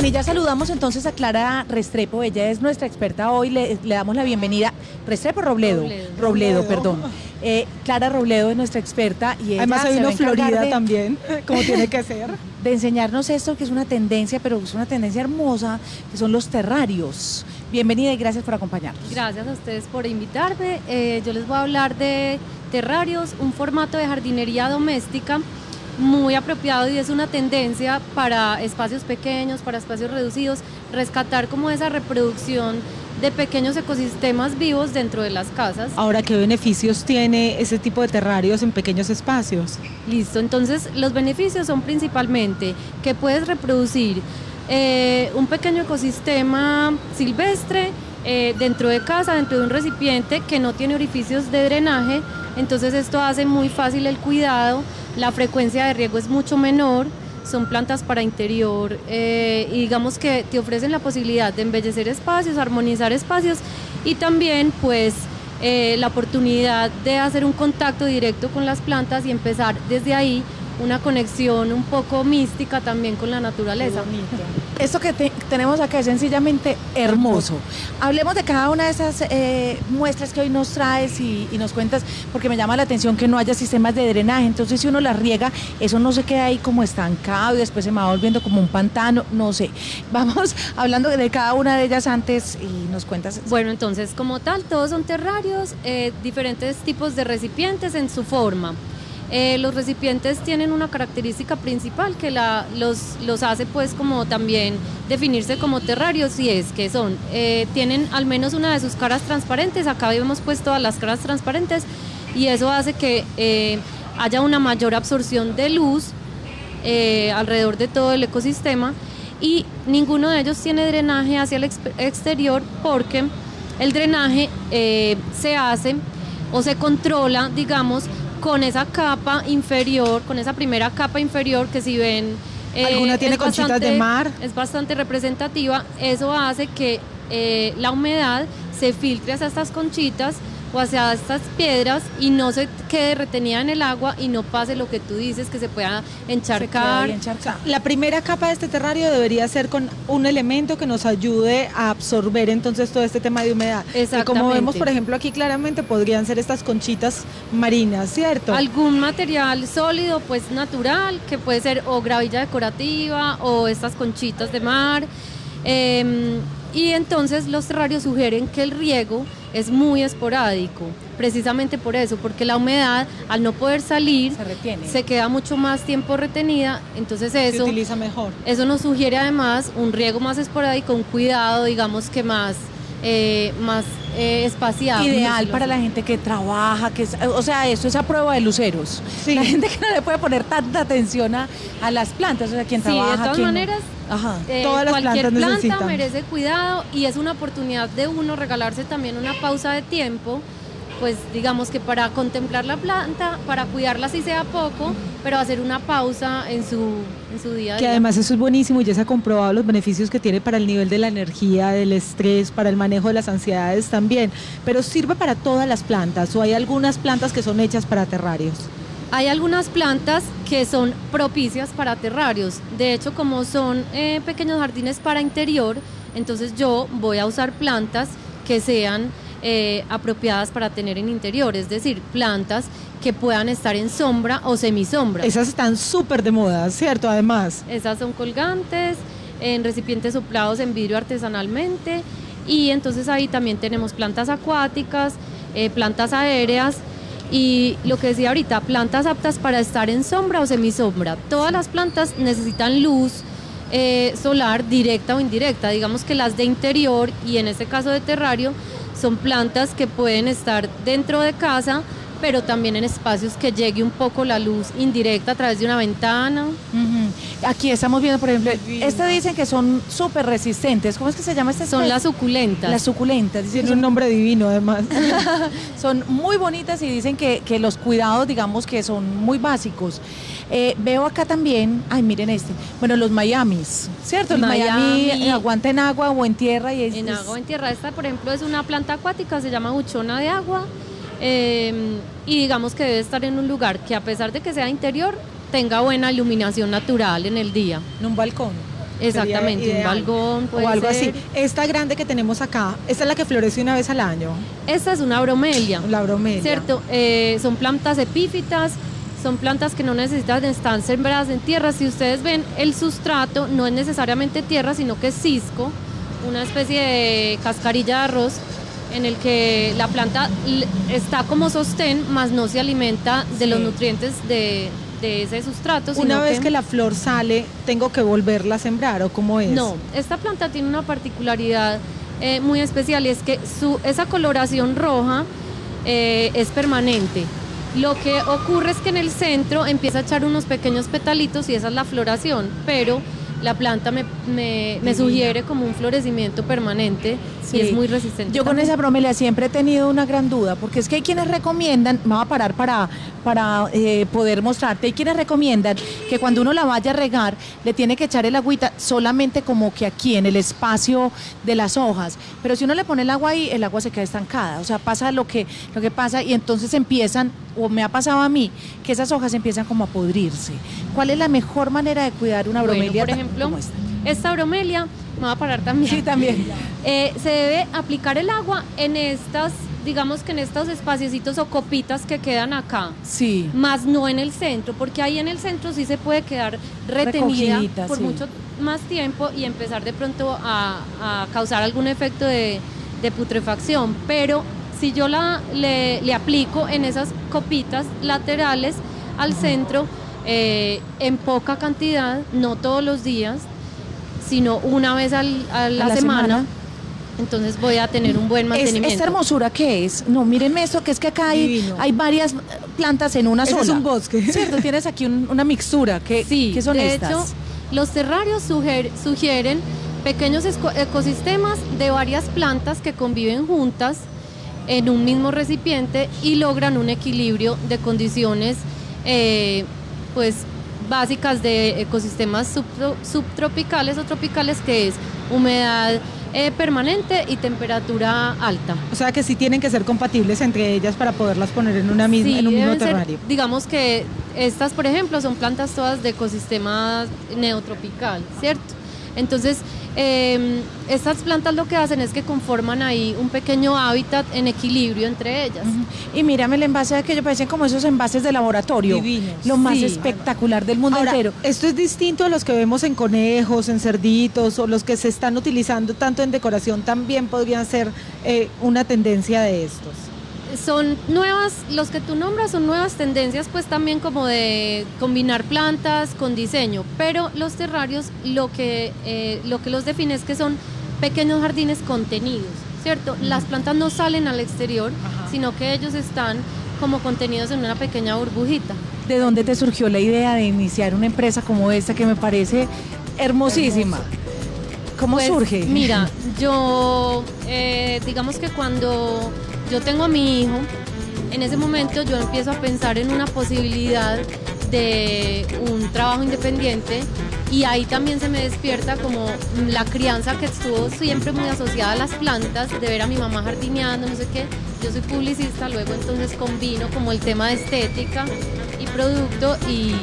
y ya saludamos entonces a Clara Restrepo, ella es nuestra experta hoy, le damos la bienvenida. Restrepo Robledo, perdón. Clara Robledo es nuestra experta y ella además se vino va a encargar Florida también, como tiene que ser. De enseñarnos esto que es una tendencia, pero es una tendencia hermosa, que son los terrarios. Bienvenida y gracias por acompañarnos. Gracias a ustedes por invitarme. Yo les voy a hablar de terrarios, un formato de jardinería doméstica muy apropiado y es una tendencia para espacios pequeños, para espacios reducidos, rescatar como esa reproducción de pequeños ecosistemas vivos dentro de las casas. Ahora, ¿qué beneficios tiene ese tipo de terrarios en pequeños espacios? Listo, entonces los beneficios son principalmente que puedes reproducir un pequeño ecosistema silvestre dentro de casa, dentro de un recipiente que no tiene orificios de drenaje, entonces esto hace muy fácil el cuidado, la frecuencia de riego es mucho menor, son plantas para interior y digamos que te ofrecen la posibilidad de embellecer espacios, armonizar espacios y también pues la oportunidad de hacer un contacto directo con las plantas y empezar desde ahí una conexión un poco mística también con la naturaleza. Esto que tenemos acá es sencillamente hermoso. Hablemos de cada una de esas muestras que hoy nos traes y nos cuentas, porque me llama la atención que no haya sistemas de drenaje, entonces si uno las riega, eso no se queda ahí como estancado y después se me va volviendo como un pantano, no sé. Vamos hablando de cada una de ellas antes y nos cuentas. Bueno, entonces como tal, todos son terrarios, diferentes tipos de recipientes en su forma. Los recipientes tienen una característica principal que los hace pues como también definirse como terrarios y es que son, tienen al menos una de sus caras transparentes, acá hemos puesto todas las caras transparentes y eso hace que haya una mayor absorción de luz alrededor de todo el ecosistema y ninguno de ellos tiene drenaje hacia el exterior porque el drenaje se hace o se controla, digamos, con esa capa inferior, con esa primera capa inferior que si ven alguna tiene conchitas de mar, es bastante representativa, eso hace que la humedad se filtre hacia estas conchitas o hacia estas piedras y no se quede retenida en el agua y no pase lo que tú dices, que se pueda encharcar. La primera capa de este terrario debería ser con un elemento que nos ayude a absorber entonces todo este tema de humedad. Exactamente. Y como vemos, por ejemplo, aquí claramente podrían ser estas conchitas marinas, ¿cierto? Algún material sólido, pues natural, que puede ser o gravilla decorativa o estas conchitas de mar. Y entonces los terrarios sugieren que el riego es muy esporádico, precisamente por eso, porque la humedad al no poder salir se queda mucho más tiempo retenida, entonces eso se utiliza mejor. Eso nos sugiere además un riego más esporádico, un cuidado, digamos que más espaciado. Ideal para la gente que trabaja, o sea, esto es a prueba de luceros. Sí. La gente que no le puede poner tanta atención a las plantas, o sea, quien trabaja. Sí, de todas maneras, todas las cualquier plantas planta merece cuidado y es una oportunidad de uno regalarse también una pausa de tiempo, pues digamos que para contemplar la planta, para cuidarla así sea poco, pero hacer una pausa en su día a día. Que además eso es buenísimo y ya se ha comprobado los beneficios que tiene para el nivel de la energía, del estrés, para el manejo de las ansiedades también, pero sirve para todas las plantas o hay algunas plantas que son hechas para terrarios. Hay algunas plantas que son propicias para terrarios, de hecho como son pequeños jardines para interior, entonces yo voy a usar plantas que sean apropiadas para tener en interior, es decir, plantas que puedan estar en sombra o semisombra. Esas están súper de moda, ¿cierto? Además. Esas son colgantes, en recipientes soplados en vidrio artesanalmente y entonces ahí también tenemos plantas acuáticas, plantas aéreas y lo que decía ahorita, plantas aptas para estar en sombra o semisombra. Todas las plantas necesitan luz solar directa o indirecta, digamos que las de interior y en este caso de terrario son plantas que pueden estar dentro de casa pero también en espacios que llegue un poco la luz indirecta a través de una ventana. Aquí estamos viendo, por ejemplo, dicen que son súper resistentes. ¿Cómo es que se llama este? Son las suculentas. Las suculentas. Tiene un nombre divino, además. Son muy bonitas y dicen que los cuidados, digamos, que son muy básicos. Veo acá también, miren bueno, los Miamis, ¿cierto? El Miami aguanta en agua o en tierra. En agua o en tierra. Esta, por ejemplo, es una planta acuática, se llama buchona de agua. Y digamos que debe estar en un lugar que a pesar de que sea interior tenga buena iluminación natural en el día. En un balcón. Exactamente, Sería un ideal. balgón puede o algo ser. así. Esta grande que tenemos acá, esta es la que florece una vez al año, Esta es una bromelia. la bromelia. Cierto, son plantas epífitas, son plantas que no necesitan estar sembradas en tierra. Si ustedes ven, el sustrato no es necesariamente tierra, sino que es cisco, una especie de cascarilla de arroz en el que la planta está como sostén, mas no se alimenta de los nutrientes de ese sustrato. Una vez que la flor sale, ¿tengo que volverla a sembrar o cómo es? No, esta planta tiene una particularidad muy especial y es que esa coloración roja es permanente. Lo que ocurre es que en el centro empieza a echar unos pequeños petalitos y esa es la floración, pero la planta me sugiere como un florecimiento permanente y es muy resistente. Yo con esa bromelia siempre he tenido una gran duda, porque es que hay quienes recomiendan, me voy a parar para poder mostrarte, hay quienes recomiendan que cuando uno la vaya a regar, le tiene que echar el agüita solamente como que aquí, en el espacio de las hojas, pero si uno le pone el agua ahí, el agua se queda estancada, o sea, pasa lo que pasa y entonces empiezan, o me ha pasado a mí, que esas hojas empiezan como a podrirse. ¿Cuál es la mejor manera de cuidar una bromelia? Por ejemplo, esta bromelia, me va a parar también. Sí, también. Se debe aplicar el agua en estas, digamos que en estos espaciecitos o copitas que quedan acá. Sí. Más no en el centro, porque ahí en el centro sí se puede quedar retenida Recogidita, por sí. mucho más tiempo y empezar de pronto a causar algún efecto de putrefacción. Pero si yo le aplico en esas copitas laterales al centro, en poca cantidad, no todos los días, sino una vez a la semana, entonces voy a tener un buen mantenimiento. ¿Esta hermosura qué es? No, mírenme esto, que es que acá hay varias plantas en una sola. Es un bosque. Cierto, tienes aquí una mixtura. ¿Qué son de estas? hecho, los terrarios sugieren pequeños ecosistemas de varias plantas que conviven juntas en un mismo recipiente y logran un equilibrio de condiciones pues básicas de ecosistemas subtropicales o tropicales, que es humedad permanente y temperatura alta. O sea que sí tienen que ser compatibles entre ellas para poderlas poner en una misma, Sí, en un mismo deben ser, terrario. digamos que estas, por ejemplo, son plantas todas de ecosistema neotropical, ¿cierto? Entonces, estas plantas lo que hacen es que conforman ahí un pequeño hábitat en equilibrio entre ellas. Y mírame el envase de aquello, parecen como esos envases de laboratorio. Divinos. Lo más Sí. espectacular del mundo Ahora, entero. esto es distinto a los que vemos en conejos, en cerditos o los que se están utilizando tanto en decoración, también podrían ser una tendencia de estos. Son nuevas, los que tú nombras son nuevas tendencias, pues también como de combinar plantas con diseño, pero los terrarios lo que los define es que son pequeños jardines contenidos, ¿cierto? Las plantas no salen al exterior, sino que ellos están como contenidos en una pequeña burbujita. ¿De dónde te surgió la idea de iniciar una empresa como esta que me parece hermosísima? ¿Cómo Pues, surge? Mira, yo digamos que cuando yo tengo a mi hijo, en ese momento yo empiezo a pensar en una posibilidad de un trabajo independiente y ahí también se me despierta como la crianza que estuvo siempre muy asociada a las plantas, de ver a mi mamá jardineando, no sé qué. Yo soy publicista, luego entonces combino como el tema de estética y producto y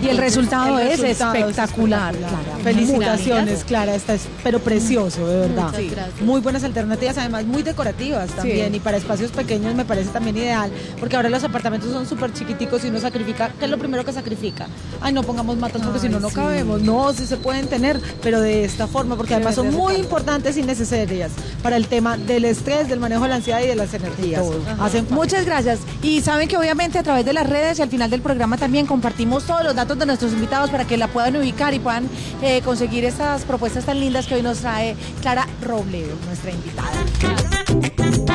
el resultado es resultado espectacular. Clara. Clara. Felicitaciones, Clara, está pero precioso, de verdad. Muchas gracias. Muy buenas alternativas, además muy decorativas también, Sí. y para espacios pequeños me parece también ideal, porque ahora los apartamentos son súper chiquiticos y uno sacrifica, ¿qué es lo primero que sacrifica? Ay, no pongamos matas porque si no, no sí. cabemos. No, sí se pueden tener, pero de esta forma, porque además son muy importantes y necesarias para el tema del estrés, del manejo de la ansiedad y de las energías. Hacen falta. Muchas gracias. Y saben que obviamente a través de las redes y al final del programa también compartimos todos los datos de nuestros invitados para que la puedan ubicar y puedan conseguir estas propuestas tan lindas que hoy nos trae Clara Robledo, nuestra invitada.